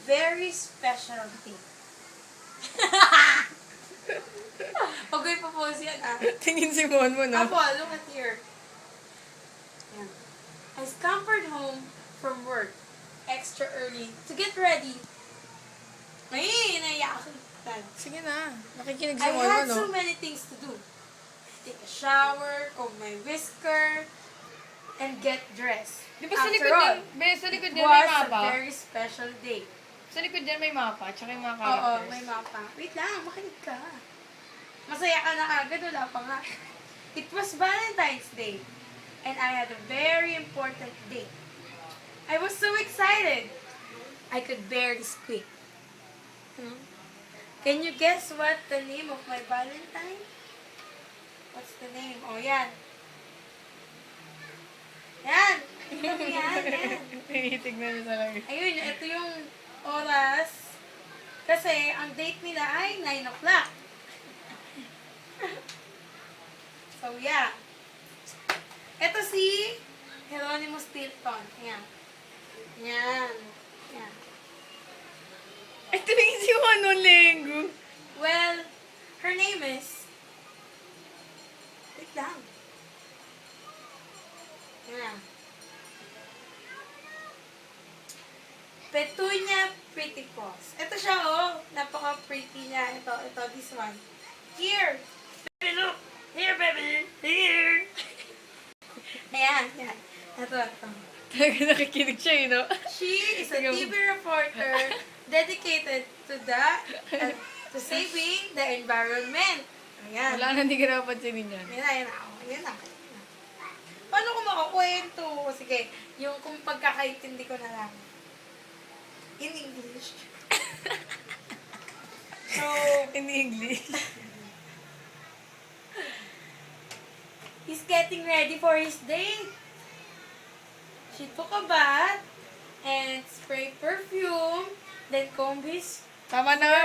very special day. Pag ko ipopose yan, Tingin si Monmon, no? Apo, look at here. Yan. I scampered home from work extra early to get ready. Ay, naiyak ako. Sige na. Nakikinig si I Monmon, had no? so many things to do. Take a shower, comb my whisker, and get dressed. Di ba sa likod After all, din, sa likod it din may was a mapa? very special day. Sa likod din may mapa, tsaka yung mga Oo, characters. may mapa. Wait lang, makinig ka. Masaya ka na agad, wala pa nga. It was Valentine's Day, and I had a very important date. I was so excited. I could barely squeak. Can you guess what the name of my Valentine? What's the name? Oh, yan. Yan. Tinitig na niya talaga. Ayun, ito yung oras. Kasi, ang date nila ay 9 o'clock. So, yeah. Ito si Geronimo Stilton. Yan. Yan. Yan. Ay, tumingin si Monmon Lenggo. Well, her name is... Wait lang. Yan. Petunia Pretty Paws. Ito siya, oh. Napaka-pretty niya. Ito, this one. Here. Baby, look. Here, baby. Here. Ayan, yan. Ito. Talaga nakikinig siya, you know? She is a TV reporter dedicated to to saving the environment. Ayan. Wala na, hindi ka napansinin yan. Yan na. Yan na. Paano ko makakwento? Sige, yung kung pagkakaintindi ko na lang. In English. So, In English. he's getting ready for his date. She took a bath and sprayed perfume, then combed his Tama na.